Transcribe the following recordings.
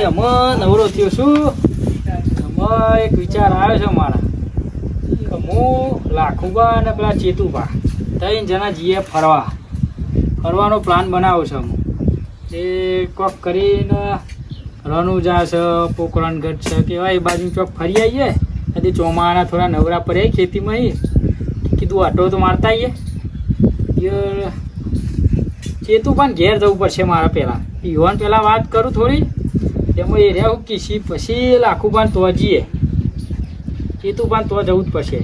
એમાં નવરો થયો છું. એમાં એક વિચાર આવ્યો છે મારા કે હું લાખુબા અને પેલા ચેતુબા 3 જણા જઈએ ફરવાનો પ્લાન બનાવ્યો છે. હું એ કોક કરીને રણુજા છે, પોકરણગઢ છે, કેવાય એ બાજુ ચોક ફરી આવીએ. અને ચોમાના થોડા નવરા પડે ખેતીમાં. કીધું આટો તો મારતા આવીએ. ચેતુબાન ઘેર જવું પડશે મારે પહેલાં. પીવાન પહેલાં વાત કરું થોડી. એમાં એ રહ્યા કીસી પછી લાખુબાન તો જઈએ. ચેતુબાન તો જવું જ પડશે.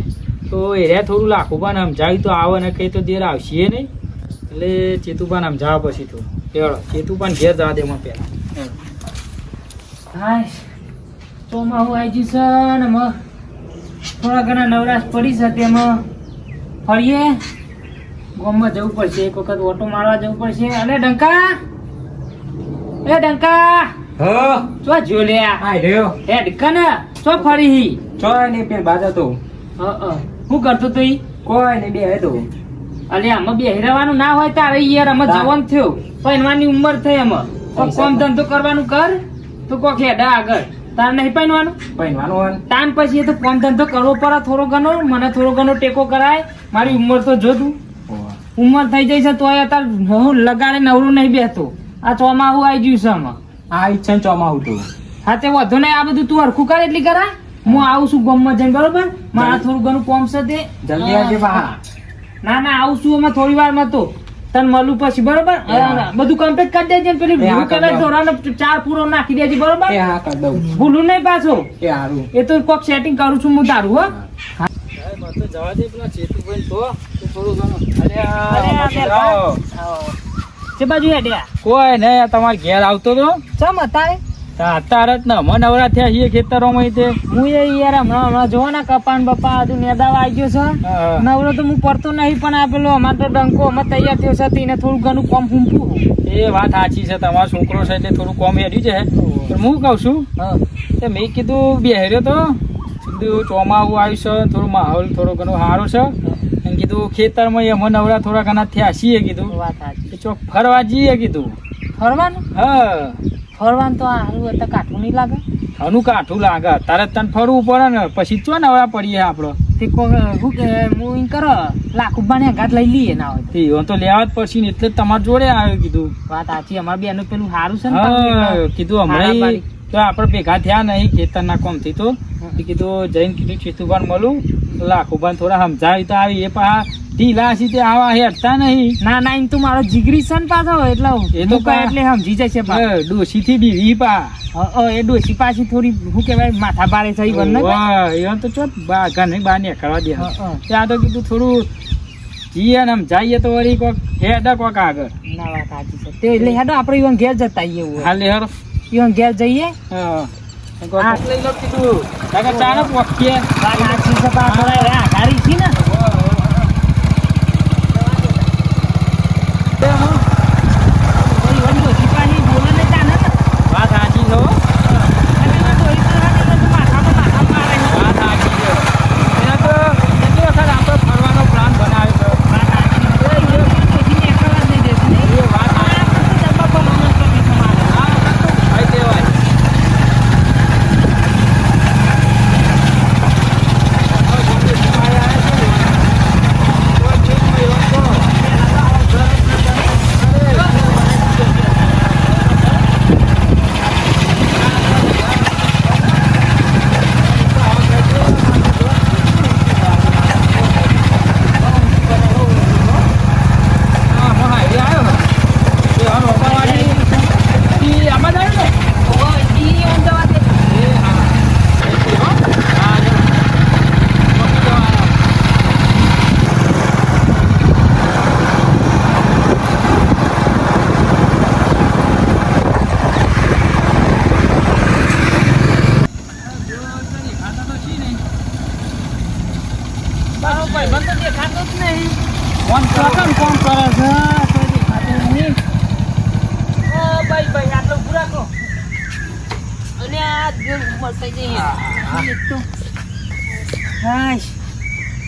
તો એ રહ્યા થોડું લાખુબાન સમજાવી તો આવે ને કંઈ તો દેર આવશે નહીં. એટલે ચેતુબાન સમજાવવા પછી તો પેલો ચેતુબાન ઘેર જવા દે એમાં પહેલાં. હા ચોમાસું આવી જશે ને એમાં થોડા ઘણા નવરાશ પડી છે. તેમાં ફરીએ ગામમાં જવું પડશે. એક વખત ઓટો મારવા જવું પડશે. અલે ડંકા, એ ડંકા, ચો જો લે આ રહ્યો હે ડંકા ને ચો ફરી ચો ને પેલ બાજા તો હું કરતો તો ઈ કોઈ ને બે હતો. અલે આમાં બે હેરવાનું ના હોય તારે યાર. આમાં જવાન થયો પૈનવાની ઉંમર થઈ. આમાં કોમ ધંધો કરવાનું કર તો કોક હેડા આગળ. તાર નહીં પૈનવાનું તાન પછી તો કોમ ધંધો કરવો પડે થોડો ઘણો. મને થોડો ઘણો ટેકો કરાય. મારી ઉંમર તો જો તું ઉંમર થઈ જાય છે તોય અત્યારે હું લગાડે નવરું નહીં બેસતો. આ ચોમાસું આવી ગયું છે આમાં. આ ઈચ્છા ચોમાસું તો હા તે વધુ નહીં. આ બધું તું હરખું કરે એટલી કરા. હું આવું છું ગામમાં જઈને બરોબર. મારા થોડું ઘણું કોમ છે તે જલ્દી આવજે. ના ના આવું છું અમે થોડી વાર માં તો તને મળું પછી બરોબર. બધું કમ્પ્લીટ કરી દેજે. પેલી ભૂલ કરે ધોરણ 4 પૂરો નાખી દેજે બરોબર. ભૂલું નહીં પાછો. એ તો કોક સેટિંગ કરું છું હું તારું. હો જવા દે પેલા ચેતુભાઈ તો થોડું ઘણું. બાજુ હેડ્યા કોઈ નહીં. તમારે ઘેર આવતો તો ચમ અત્યારે જ ને હમણાં નવરા થયા છીએ ખેતરોમાં. હું યાર હમણાં જોવો ને કપાન બપા બધું નેદાવા આવી ગયો છે. નવરો તો હું પડતો નહીં. પણ આ પેલો અમારે તો ડંકો અમે તૈયાર થયો છે. તેને થોડું ઘણું કોમ ફૂંકવું. એ વાત સાચી છે. તમારો છોકરો છે એટલે થોડું કોમ હેડ્યું છે. પણ હું કહું છું મેં કીધું બેહર્યો તો કીધું ચોમાસું આવ્યું છે. થોડું માહોલ થોડો ઘણો સારો છે. એમ કીધું ખેતરમાં એમાં નવરા થોડા ઘણા થયા છીએ. કીધું વાત સાચી. ચોક ફરવા જઈએ. કીધું ફરવાનું. હા ફરવાનું તો સારું હતા. કાઠું નહીં લાગે. આનું કાઠું લાગે. તારે તને ફરવું પડે ને. પછી ચો નવરા પડીએ આપડે. શું કે હું એમ કરો લાખુબાને ઘાટ લઈ લઈએ ના હોય તો લેવા જ પડશે ને. એટલે તમારે જોડે આવ્યો. કીધું વાત સાચી. અમારે બેનું પેલું સારું છે ને. કીધું હમણાં તો આપડે ભેગા થયા નહીં ખેતરના કોમ થી. તો કીધું જઈને કીધું ચેતુબાન મળું લાખુબાન થોડા સમજાવી તો આવી. એ પા ઢીલા છે તે આવા હેડતા નહીં. ના ના એમ તું મારો જીગરી છે ને પાછો. એટલે એ તો એટલે સમજી જશે. ડોસી થી બીવી પા એ ડોસી પાછી થોડી શું કેવાય માથા ભારે થઈ ગયો તો ચો ઘર નહીં બહાર નીકળવા દે. ત્યાં તો કીધું થોડું જીએ ને જઈએ તો વળી કોક હેડા કોક આગળ. ના વાત સાચી છે. તે એટલે હેડો આપડે ઈવન ઘેર જતા આવીએ. હાલે હેડો ઈવન ઘેર જઈએ. લઈ લો કીધું ચાલો પોકીએ. સાચી છે ગાડી છે ને.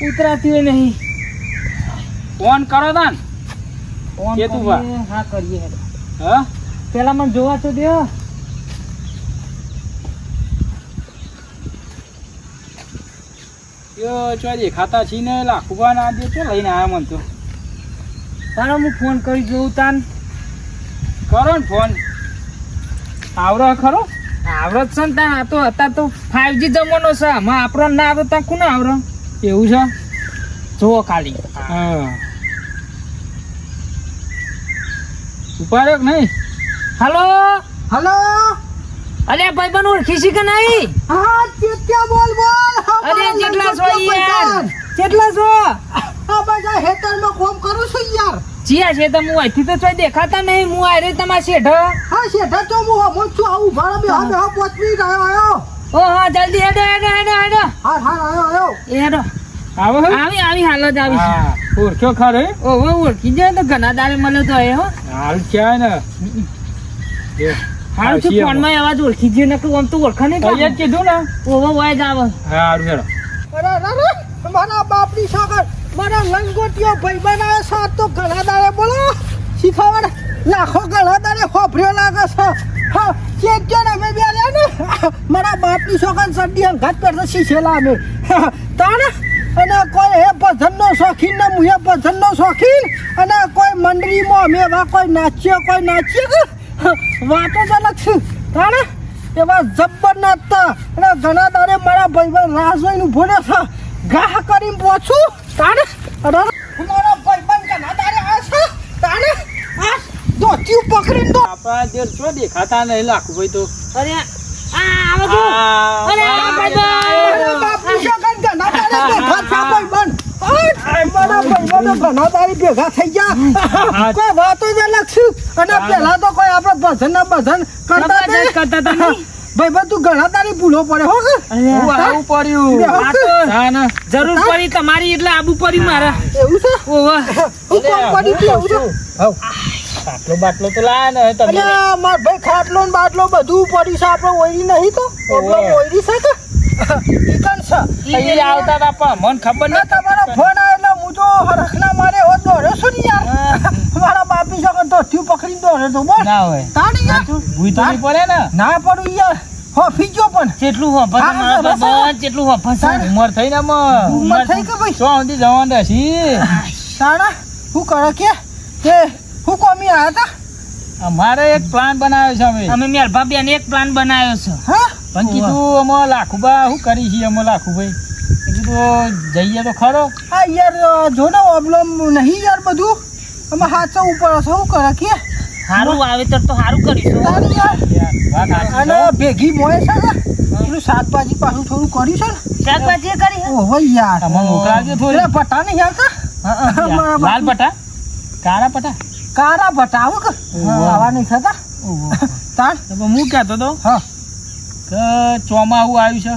ઉતરાતી હોય નહીં. ફોન કરો તાન. હા કરીએ. હા પેલા મને જોવા તો દે. યો ચો દેખાતા છી ને લાખુબા ના દે ચો લઈને આયા મન તો તારો હું ફોન કરી જોઉં તાન કરો ને ફોન આવરો ખરો આવરો છે ને તાન આ તો અત્યારે તો 5G જમાનો છે આમાં આપણો ના આવરો તા કોને આવરો એવું છે જો ખાલી હા ઉપાડ્યો કે નહીં હલો હલો અરે ભાઈબંધ ઓળખી છે કે નહીં હા ચેત્યા બોલ અરે કેટલા છો યાર કેટલા છો આ બધા હેતરમાં કોમ કરું છું યાર જીયા છે તમે અહીંથી તો ચોય દેખાતા નહીં હું આ રે તમારા શેઠ હા શેઠા તો હું હમો છું આવું ભાડા બે હવે 5 મિનિટ આયો ઓ હા જલ્દી હેડો હા આયો હેડો આવો આવી હાલ જ આવી હા ઓળખ્યો ખરે ઓ ઓળખી જાય તો ઘણા દાડે મળ્યો તો એ હો હાલ ક્યાં ને હાલ તો ફોન માં અવાજ ઓળખી ગયો ને આમ તો ઓળખા નહીં કઈ કીધું ને ઓવો વાય જ આવે હારું હેડો અરે મારા બાપની સાગર મારા લંગોટિયો ભાઈ બનાવે સાત તો ઘણા દાડે બોલો શીખવાડ લાખો ઘણા દાડે ખોફર્યો લાગે છે હા ચેક જો ને મેં બે ને મારા બાપની છોકરા સડી અંગાત પર શીશેલા અમે તાણે અને કોઈ હે ભજનનો શોખીન ને મુએ ભજનનો શોખીન અને કોઈ મંડળીમાં અમે એવા કોઈ નાચીએ વાતો જ અલગ છે તાણે એવા જબ્બર નાચતા અને ઘણા દાડે મારા ભાઈબંધ રાસોઈનું ભોને છે ગાહ કરીને પહોંચું તાણે અરે મારા ભાઈબંધ ઘણા દાડે આ છે તાણે આ દોત્યું પકડીને તો આપણા દેર છો દેખાતા નહીં લાખું ભાઈ તો અરે અરે બાપની છોકરા ઘણા દાડે ભેગા થયા ભાઈબંધ મારા ભાઈબંધો ઘણા દાડે ભેગા થઈ ગયા કોઈ વાતો જ અલગ છે અને પેલા તો કોઈ આપણે ભજન કરતા નહીં ભાઈબંધ તું ઘણા તારી ભૂલો પડે હો કે આવું પડ્યું જરૂર પડી તમારી એટલે આબુ પડ્યું મારા એવું છે ઓવા હું કોમ પડી ગયું એવું છે બાટલો તો લાયા ને તમે અલ્યા માર ભાઈ ખાટલો ને બાટલો બધું પડ્યું છે આપણે ઓયરી નહીં તો ઓયરી છે કે ઈકન છે અહીં આવતા હતા પણ મને ખબર ના તમારો ફોન આવ્યો એટલે હું તો હરખના મારે હો દોડ્યો છું ને યાર મારા બાપી છોકરા તો થયું પકડીને દોડ્યો તો બોલ ના હોય તાણી યાર ભૂઈ તો નહીં પડે ને ના પડું યાર હોફી ગયો પણ કેટલું હોફસ મારા બાબા કેટલું હોફસ ઉંમર થઈ ને ઉંમર થઈ કે ભાઈ સો સુધી જવાન રહેશી તાણા શું કરે કે હું કોમી આવ્યા હતા અમારે એક પ્લાન બનાવ્યો છે અમે મેલભા બેન એક પ્લાન બનાવ્યો છે હા પણ કીધું અમે લાખુબા શું કરી છીએ અમે લાખુભાઈ કીધું જઈએ તો ખરો હા યાર જો ને ઓબ્લોમ નહીં યાર બધું અમે હાથ ઉપર શું કરે કે સારું વાવેતર તો સારું કરીશું તારી યાર અને ભેગી મોય છે ને પેલું શાકભાજી પાછું થોડું કર્યું છે ને શાકભાજી કરી ઓહો યાર તમે મોકલાવજો થોડી ભટા નહીં યાર લાલ પટા કાળા પટા કાળા ભટા આવો કે આવા નહીં થતા તાર હું કહેતો તો હા કે ચોમાહું આવ્યું છે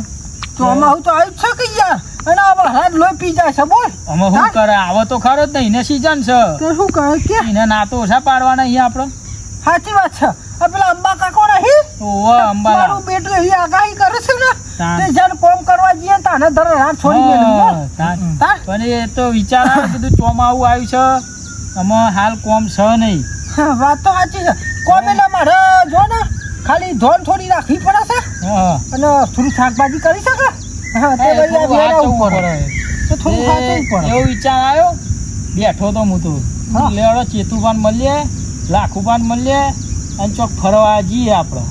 ચોમાહું તો આવ્યું છે કે યાર અને આપણે હાથ લોહી પી જાય છે બોલ અમે શું કરે આવો તો ખરો જ નહીં ને સીઝન છે કે શું કરે કે એને ના તો ઓછા પાડવાના અહીંયા આપણો સાચી વાત છે આ પેલા અંબા કાકો નહીં ઓહો અંબાલા મારું બેટું એવી આગાહી કરે છે ને તાન. તે જ્યારે કોમ કરવા જઈએ તાને ધરે રાત છોડી મેળવી બોલ તાર પણ એ તો વિચાર આવે બધું ચોમાહું આવ્યું છે અમે હાલ કોમ છે નહીં વાત તો સાચી છે કોમ એટલે મારે જો ને ખાલી ધોન થોડી રાખવી પડે છે હા અને થોડી શાકભાજી કરી શકે હા તે ભાઈ આ વેરા ઉપર તો થોડું ખાતું પડે એવો વિચાર આવ્યો બેઠો તો હું તો હા. લેવડો ચેતુભાન મળીએ લાખુભાન મળીએ અને ચોક ફરવા જઈએ આપણે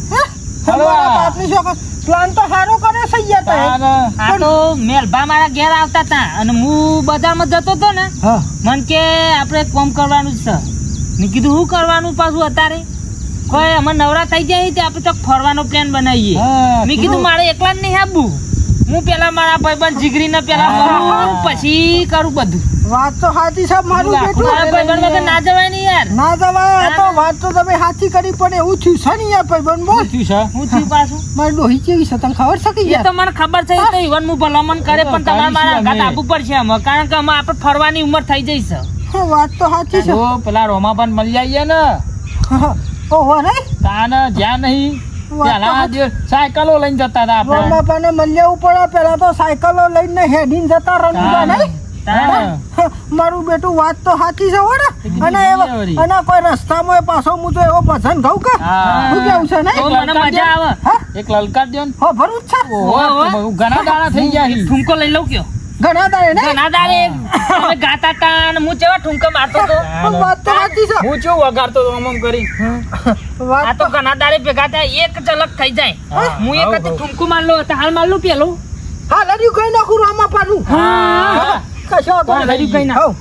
મારા બાપની છોકરા પ્લાન તો સારો કરે છે યાર તે. આ તો મેલભા મારા ઘેર આવતા હતા અને હું બજારમાં જતો હતો ને હા મન કે આપણે કોમ કરવાનું જ છે મેં કીધું શું કરવાનું પાછું અત્યારે કોઈ અમે નવરા થઈ જાય તે આપણે ચોક ફરવાનો પ્લાન બનાવીએ મેં કીધું મારે એકલા જ નહીં આપવું હું પેલા મારા ભાઈબંધ જીગરીને પેલા મળું પછી કરું બધું વાત તો સાચી છે મારું બેટું મારા ભાઈબંધ વગર ના જવાય નહીં યાર ના જવાય આ તો વાત તો તમે સાચી કરી પણ એવું થયું છે ને યાર ભાઈબંધ બોલ શું છે હું થયું પાછું મારી ડોહી કેવી છે તને ખબર છે કે એ યાર તો મને ખબર છે એ તો ઈવન હું ભલામણ કરે પણ તમારે મારા ઘાટ આપવું પડશે અમે કારણ કે અમે આપણે ફરવાની ઉંમર થઈ જઈ છે હા, વાત તો સાચી છે પેલા રોમાભાન મળી આવીએ ને ઓહો નહીં તાને જ્યાં નહીં વાત તો પેલા જે સાયકલો લઈને જતા હતા આપણે બાપાને મળ્યા ઉપર પેલા તો સાયકલો લઈને હેડીને જતા રમીલા નહીં મારું બેટું વાત તો સાચી છે હો ને અને અને કોઈ રસ્તામાં પાછો હું તો એવો ભજન ગાઉં કે શું કેવું છે નહીં મને મજા આવે હા એક લલકાર દો ને હો ભરું જ છે ઓહો ઘણા દાડા થઈ ગયા છે ઠુમકો લઈ લઉં કયો ઘણા દાડે ને ઘણા દાડે તમે ગાતા તા ને હું જેવા ઠુમકા મારતો તો વાત તો સાચી છે હું ચેવું વગાડતો તો આમ કરી વાત આ તો ઘણા દાડે ભેગા થાય એક ઝલક થઈ જાય હું એક હતી ઠુમકું મારલો તો હાલ મારલું પેલું હા લડ્યું કઈ નાખું રામા પાડું હા કશો વાંધો હા, લડ્યું કઈ નાખ.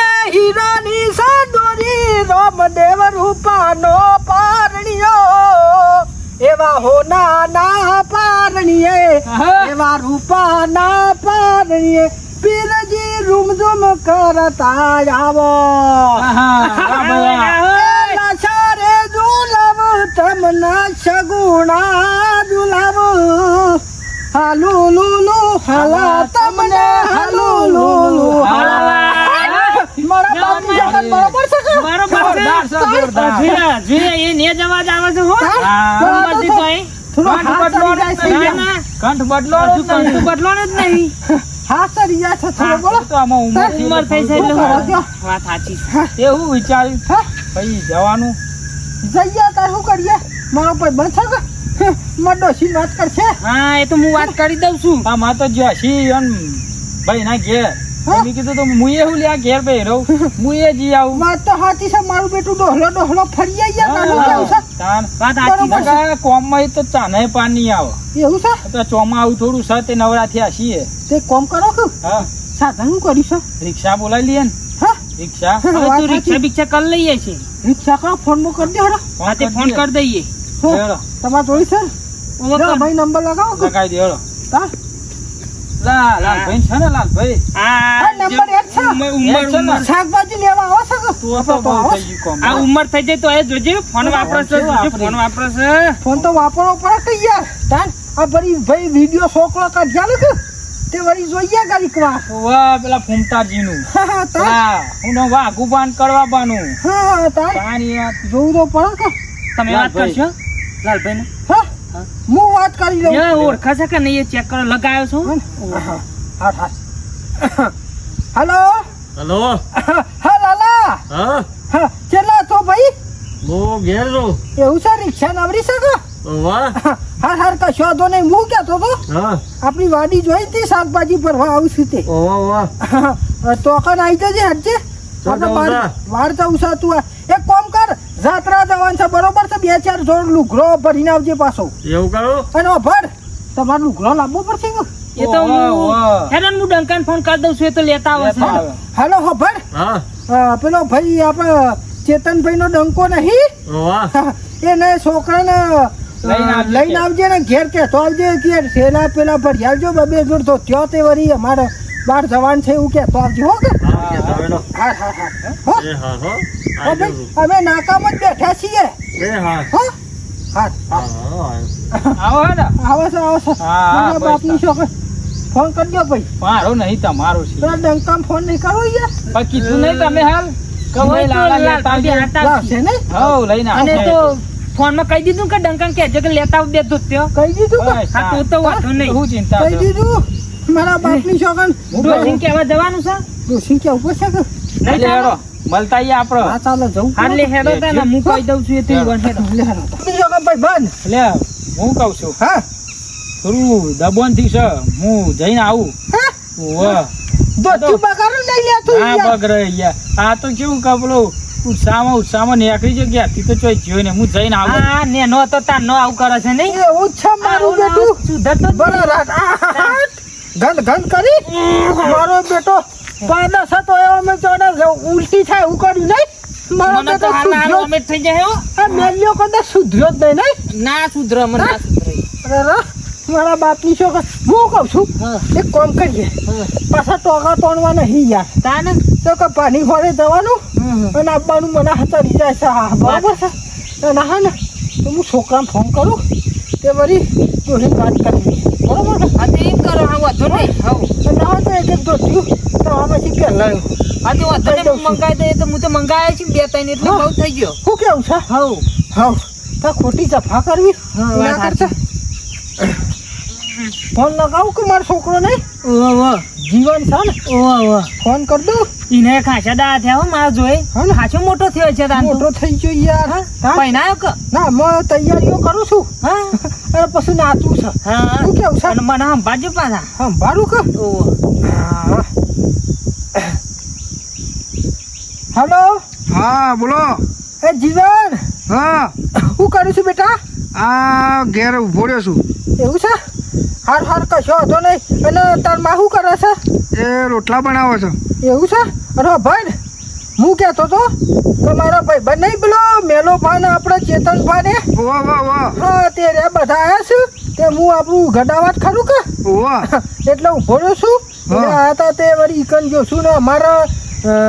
એ હીરાની સાંદોરી રામદેવ રૂપાનો પારણિયો એવા હોના ના પારણીએ એવા રૂપાના પારણીએ પીરજી રૂમઝુમ કરતા આવો સારે દુલવ તમના સગુણા દુલવ હાલુ લુલુ હાલા તમને હાલુ લુલુ હાલા મારા બાપની જગત બરોબર છે કે? જોરદાર છે, જોરદાર. એ ને જ અવાજ આવે છે હો હા. ઉંમરથી તો અહીં. થોડો કંઠ હાથ બદલો ચડી જાય છે નહીં. યાર. ના, કંઠ બદલો હજુ કંઠ બદલવાનો જ નહીં હાથ ચડી જાય છે થોડો બોલો તો આમાં ઉંમર થઈ છે એટલે શું કરો છો? વાત સાચી છે. એવું વિચાર્યું હા ભાઈ જવાનું જઈએ તાર શું કરીએ મારો ભાઈ બંધ છે કે મારો ડોશી વાત કરશે હા એ તો હું વાત કરી દઉં છું આ માં તો જ્યાંશી અન ભાઈ ના ઘેર હા? મેં કીધું તો હું એ હું લ્યા ઘેર ભાઈ રહું હું એ જી આવું વાત તો સાચી છે મારું બેટું ડોહલો ફરી યાર નાનું કેવું છે તાન વાત સાચી બરોબર. છે. કોમમાં તો ચાને પાન નહીં આવે એવું છે તો ચોમાં આવું થોડું છે તે નવરાથી આશીએ તે કોમ કરો કે હા સાધન શું કર્યું છે રિક્ષા બોલાવી લઈએ ને હા રિક્ષા હવે વાત તું રિક્ષા સાચી. બિક્ષા કરી લઈએ છે રિક્ષા કરો ફોન માં કરી દે હરો હા તે ફોન કરી દઈએ હેડો, તમારે જોઈ છે ઓવો જા કર. ભાઈ નંબર લગાવો કે લગાવી દે હેડો. તાર લાલભાઈ છે ને લાલભાઈ આ નંબર એક છે. ઉંમર એક છે ને? ઉંમર શાકભાજી લેવા આવો છો કે તું તો બહુ આવો થઈ ગયું કોમ. આ ઉંમર થઈ જાય તો એ જોજે ફોન વાપરે છે જોજે વાપરે. ફોન વાપરે છે ફોન તો વાપરવો પડે કે યાર તાન આ બધી ભાઈ વિડિયો છોકરો કાઢ્યા ને કે તે વળી જોઈએ ગાડી વાર વાહ, પેલા ફૂમતાજીનું હા તાન હા હું વાઘુ પાન કરવા બાનું હા તાન પાણી આ જોવું તો પડે કે તમે વાત લાલભાઈ. કરશો લાલભાઈ હા હું વાત કરી લઉં ને ઓળખા છે કે નહીં એ ચેક કરો લગાયો છું હા હા હલો હલો હા લાલા હા હા ચેલા તો ભાઈ હું ઘેર છું એવું છે રિક્ષા નવરી છે કે વાહ હા હાર કશો વાંધો નહીં હું કહેતો તો હા આપણી વાડી જોઈ હતી શાકભાજી ભરવા આવું છું તે ઓવા વાહ તો કન આવી જજે હટજે આપણે જવું છે. વાર જવું છે તું એક કામ કર જાત્રા જવાનું છે બરોબર છે 2-4 જોડ લુગરો ભરીને આવજે પાછો એવું કરું અને ભર તમારે લુગરો લાવવો પડશે કે એ તો વાહ, વાહ. હું હેરાન હું ડંકાને ફોન કરી દઉં છું એ તો લેતા આવે લેતા છે આવે. હાલો હો ભર હા પેલો ભાઈ આપણે ચેતનભાઈ નો ડંકો નહીં વાહ એને છોકરાને લઈને આવજે લઈને કે. આવજે ને ઘેર કે તો આવજે કે સેલા પેલા ભરી આવજો બબે જોડ તો ત્યો તે વરી અમારે બહાર જવાન છે એવું કે તો આવજો હો કે હા કે જાવેલો હા હા હા હો એ હા હો હો આવી ભાઈ, જવું અમે નાકામાં જ બેઠા છીએ એ હા હો હા હા હા આવો હેડો. આવે છે આવે છે હા, મારા બસ. બાપની છોકરી ફોન કરજો ભાઈ મારો નહીં તમારો છે પેલા ડંકામ ફોન નહીં કરો યાર પણ કીધું નહીં તમે હાલ કે હવે ભાઈ તો લાલા લેતા આવજો. લાલભાઈ હતા જ. લાવશે નહીં હઉ, લઈને અને આવશે. તો ફોનમાં કહી દીધું કે ડંકાને કહેજો કે લેતા આવ દેતો જ ત્યો. કહી દીધું કે બસ, હા તું તો વાંધો નહીં હું ચિંતા કહી છે. દીધું મારા બાપની છોકરી ડોસીને કહેવા જવાનું છે ડોસી કે ઉપર છે કે નહીં એટલે ચાલો? હેડો, મળતા આઈએ આપડે. હા ચાલો જવું હા લે હેડો તા ને હું કહી દઉં છું એ તું વન હેડો. લે હાલો તો. બાપની છોકરી ભાઈ બંધ એટલે હું કઉ છું હા થોડું દબોનથી છે હું જઈને આવું હા ઓવે. દોઢી બગાડું નહીં લેતું હા યાર. બગડે યાર. આ તો કેવું કપડો ઉત્સાહમાં નીકળી ગયો ક્યાંથી તો ચોઈ જ્યો ને હું જઈને આવું હા ને નો તો તાર નો આવું કરે છે નહીં એવું જ છે મારું બેટું સુધરતો જ બરો રાત ગંધ ગંધ કરી મારો બેટો પાદસ હતો એવો મેં જોડે ઉલટી થાય એવું કર્યું નહીં મારો મને તો બેટો હાલ હાલ સુધર્યો વોમિટ થઈ જાય હો. આ મેલ્યો કદાચ સુધર્યો જ નહીં ના સુધરે મને ના સુધરે અરે રા, મારા બાપની છોકરી હું કહું છું હા. એક કામ કરીએ પાછા ટોકા તોડવા નહીં યાર તા ને તો કે પાણી ફોડે જવાનું અને આપવાનું મને ચડી જાય છે હા બરાબર છે અને હા ને તો હું છોકરાને ફોન કરું તે વળી જોડે વાત કરી બરાબર છે હા તો એમ કરો હા વાંધો નહીં હવ અને હા તો એક ધોત્યું તો આમાંથી કે લાવ્યું હા તો વાંધો નહીં હું મંગાવી દઈએ તો હું તો મંગાવ્યા છે 2-3 એટલે હા. બહુ થઈ ગયો શું કેવું છે હવ હા તો ખોટી જફા કરવી હા, ના વાત કરતા ફોન લગાવું કે મારો છોકરો નહીં ઓહો જીવન છે ને ઓહો ફોન કરી દઉં ઈને ખાસા દા થયા હો મારો જોઈ હા ને ખાસો મોટો થયો છે તાન તો મોટો થઈ ગયો યાર હા પહેનાયો કે ના હું તૈયારીઓ કરું છું હા અને પછી નાચવું છે હા શું કેવું છે અને મને સંભાળજો પાછા સંભાળું કે ઓહો. હા. હલો હા બોલો એ જીવન હા શું કરું છું બેટા આ ઘેર ઉભો રહ્યો છું એવું છે હાર હાર કશો હતો નહીં અને તાર માં શું કરે છે એ રોટલા બનાવો છો એવું છે અરે ભાઈ હું કહેતો તો મારા ભાઈ બંધ નહીં પેલો મેલો ભાઈ ને આપણે ચેતન ભાઈ ને વાહ વાહ વાહ હા તે રે બધા આવ્યા છે તે હું આપણું ગડાવાત ખરું કે વાહ એટલે ઉભો રહ્યો છું એટલે આ હતા તે વળી ઈકન જોશું ને અમારે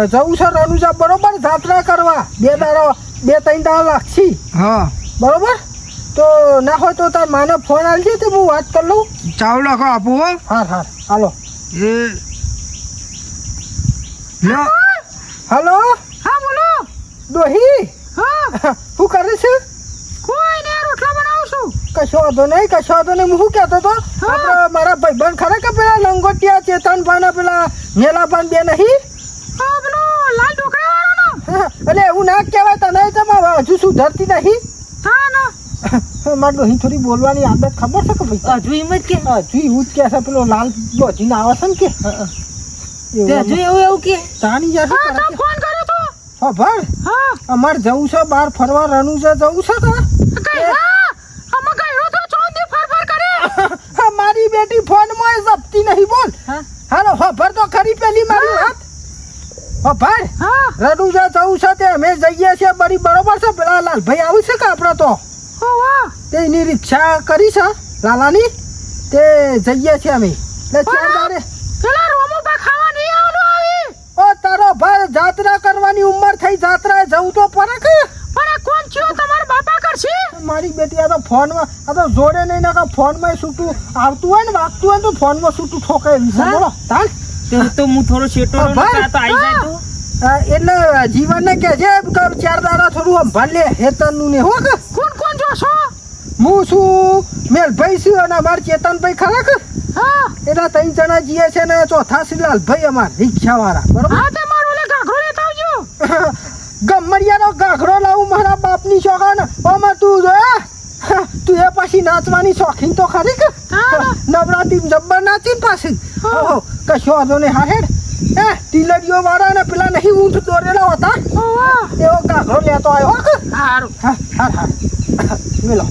જવું છે રનુજા બરોબર જાત્રા કરવા 2 દાડા લાગશી હા બરોબર તો ના હોય તો તાર માને ફોન આલજે તો હું વાત કરી લઉં ચાવ લાખો આપું હો હાર હાર હાલો એ લ્યો. હલો હા બોલો ડોહી હા શું કરે છે કોઈ ને રોટલા બનાવું છું કશો વાંધો નહીં હું શું કહેતો તો આપણે મારા ભાઈબંધ ખરા કે પેલા લંગોટિયા ચેતન ભાઈ પેલા મેલા ભાઈ બે નહીં પેલો લાલ ઢોકળા વાળો એટલે એવું ના કહેવાય તને તમારે હજુ સુધરતી નહીં મારે ડોહી થોડી બોલવાની આદત ખબર છે કે ભાઈ હજુ એમ જ કે હજુ એવું જ કે છે પેલો લાલ બોજીને આવે છે ને કે તે હજુ એવું કે તાની જશે ફોન કર્યો તો હા ભાઈ હા અમારે જવું છે બહાર ફરવા રણુજા જવું છે કે મારી બેટી ફોન માં જપતી નહીં બોલ હાલો ખબર તો ખરી પેલી મારી વાત ભાઈ રણુજા જવું છે તે અમે જઈએ છીએ બરી બરોબર છે પેલા લાલભાઈ આવું છે કે આપણે તો તે એની રિક્ષા કરી છે લાલાની તે જઈએ છીએ અમે એટલે ચાર દાડે ઓ તારો ભાઈ જાત્રા કરવાની ઉંમર થઈ જાત્રા જવું તો પડે કે મારી બેટી આ તો ફોનમાં આ તો જોડે નહીં ના ફોનમાં છૂટું આવતું હોય ને વાગતું હોય તો ફોનમાં છૂટું ઠોકે એવી છે બોલો તાલ તો હું થોડો શેટો હા, ભાઈ. તો આવી જાય તો એટલે જીવનને કહેજે કે 4 દાડા થોડું સંભાળ લે હેતનનું ને હો કે કોણ જોશો હું છું મેલભાઈ છું અને અમાર ચેતનભાઈ ખરા કે એટલે 3 જણા જઈએ છે ને ચોથા છે લાલભાઈ અમાર રિક્ષા વાળા બરોબર ગમરિયાનો ગાઘરો લાવું મારા બાપની શોખન ઓમાં તું જોયા તું એ પાછી નાચવાની શોખીન તો ખરી કે નવરાત્રી જબ્બર નાચી ને પાછી ઓહો કશો વાંધો નહીં હા હેડ ટીલડીઓ વાળા ને પેલા નહીં ઊંટ દોરેલા હતા એવો ગાઘરો લેતો આવ્યો કે સારું હા હા હા મેલો